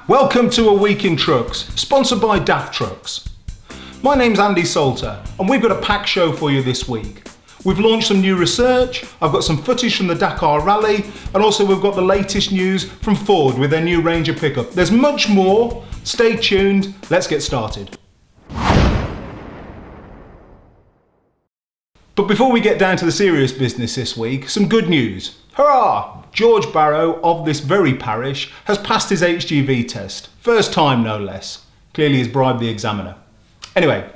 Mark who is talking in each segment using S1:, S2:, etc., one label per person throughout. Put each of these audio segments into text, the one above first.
S1: Welcome to A Week in Trucks, sponsored by DAF Trucks. My name's Andy Salter, and we've got a packed show for you this week. We've launched some new research, I've got some footage from the Dakar Rally, and also we've got the latest news from Ford with their new Ranger pickup. There's much more, stay tuned, let's get started. But before we get down to the serious business this week, some good news. Hurrah! George Barrow of this very parish has passed his HGV test. First time, no less. Clearly he's bribed the examiner. Anyway,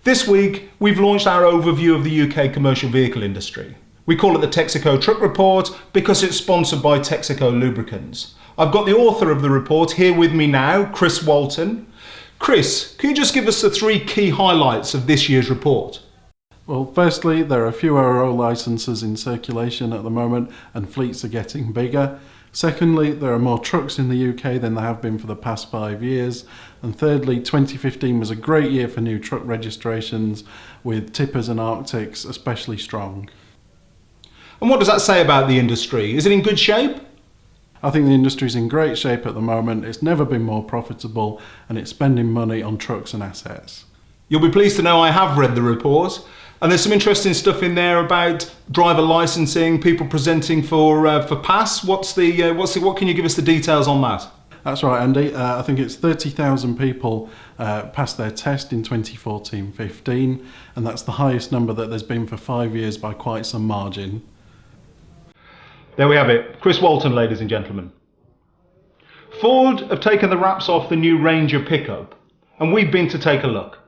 S1: this week we've launched our overview of the UK commercial vehicle industry. We call it the Texaco Truck Report because it's sponsored by Texaco Lubricants. I've got the author of the report here with me now, Chris Walton. Chris, can you just give us the three key highlights of this year's report?
S2: Well, firstly, there are fewer RO licences in circulation at the moment and fleets are getting bigger. Secondly, there are more trucks in the UK than there have been for the past 5 years. And thirdly, 2015 was a great year for new truck registrations, with tippers and arctics especially strong.
S1: And what does that say about the industry? Is it in good shape?
S2: I think the industry's in great shape at the moment. It's never been more profitable and it's spending money on trucks and assets.
S1: You'll be pleased to know I have read the report. And there's some interesting stuff in there about driver licensing, people presenting for pass. What can you give us the details on that?
S2: That's right, Andy. I think it's 30,000 people passed their test in 2014-15, and that's the highest number that there's been for 5 years by quite some margin.
S1: There we have it. Chris Walton, ladies and gentlemen. Ford have taken the wraps off the new Ranger pickup, and we've been to take a look.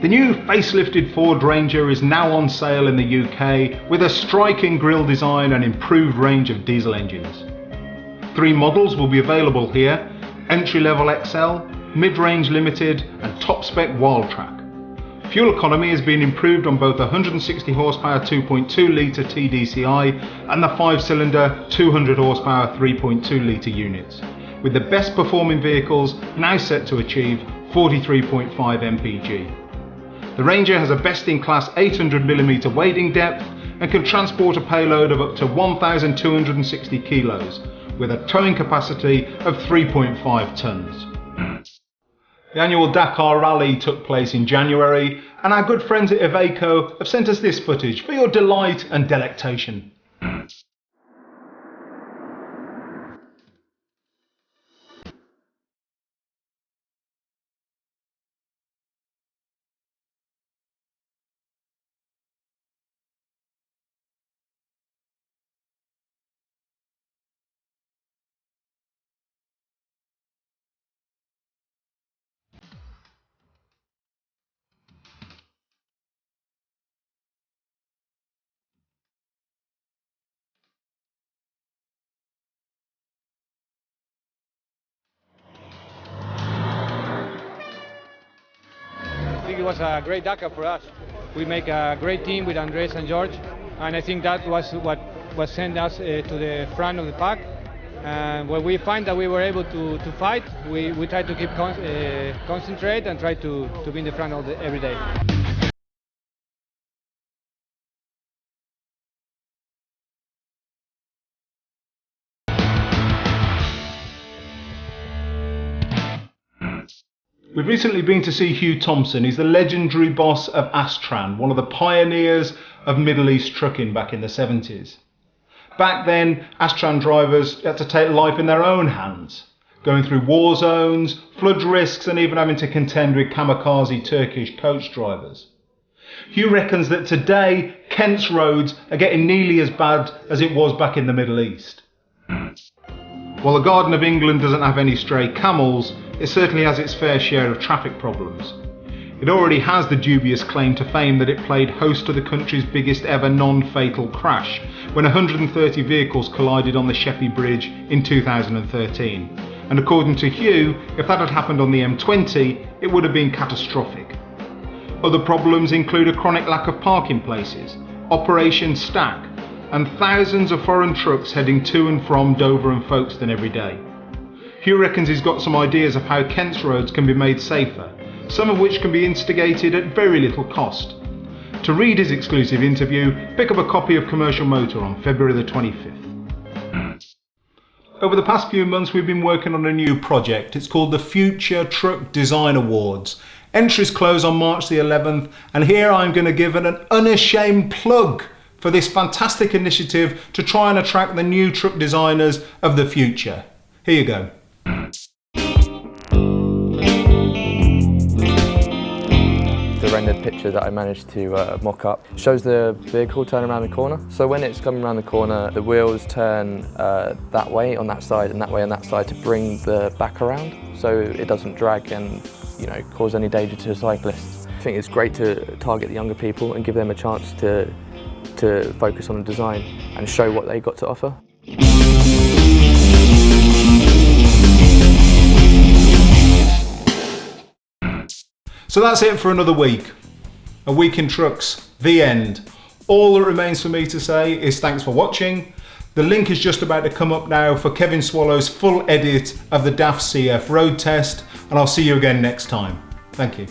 S1: The new facelifted Ford Ranger is now on sale in the UK with a striking grille design and improved range of diesel engines. 3 models will be available here: entry-level XL, mid-range limited and top-spec Wildtrak. Fuel economy has been improved on both the 160 horsepower 2.2 litre TDCi and the 5-cylinder 200 horsepower 3.2 litre units, with the best performing vehicles now set to achieve 43.5 mpg. The Ranger has a best-in-class 800mm wading depth and can transport a payload of up to 1,260 kilos with a towing capacity of 3.5 tonnes. The annual Dakar Rally took place in January, and our good friends at Iveco have sent us this footage for your delight and delectation.
S3: It was a great Dakar for us. We make a great team with Andres and George, and I think that was what sent us to the front of the pack. And when we find that we were able to fight, we try to keep concentrate and try to be in the front every day.
S1: We've recently been to see Hugh Thompson. He's the legendary boss of Astran, one of the pioneers of Middle East trucking back in the 70s. Back then, Astran drivers had to take life in their own hands, going through war zones, flood risks, and even having to contend with kamikaze Turkish coach drivers. Hugh reckons that today, Kent's roads are getting nearly as bad as it was back in the Middle East. While the Garden of England doesn't have any stray camels, it certainly has its fair share of traffic problems. It already has the dubious claim to fame that it played host to the country's biggest ever non-fatal crash when 130 vehicles collided on the Sheppey Bridge in 2013. And according to Hugh, if that had happened on the M20, it would have been catastrophic. Other problems include a chronic lack of parking places, Operation Stack, and thousands of foreign trucks heading to and from Dover and Folkestone every day. Hugh reckons he's got some ideas of how Kent's roads can be made safer, some of which can be instigated at very little cost. To read his exclusive interview, pick up a copy of Commercial Motor on February the 25th. Over the past few months we've been working on a new project. It's called the Future Truck Design Awards. Entries close on March the 11th, and here I'm going to give an unashamed plug for this fantastic initiative to try and attract the new truck designers of the future. Here you go.
S4: The rendered picture that I managed to mock up shows the vehicle turn around the corner. So when it's coming around the corner, the wheels turn that way on that side and that way on that side to bring the back around, so it doesn't drag and cause any danger to cyclists. I think it's great to target the younger people and give them a chance to focus on the design and show what they got to offer.
S1: So that's it for another week. A week in trucks, the end. All that remains for me to say is thanks for watching. The link is just about to come up now for Kevin Swallow's full edit of the DAF CF road test, and I'll see you again next time. Thank you.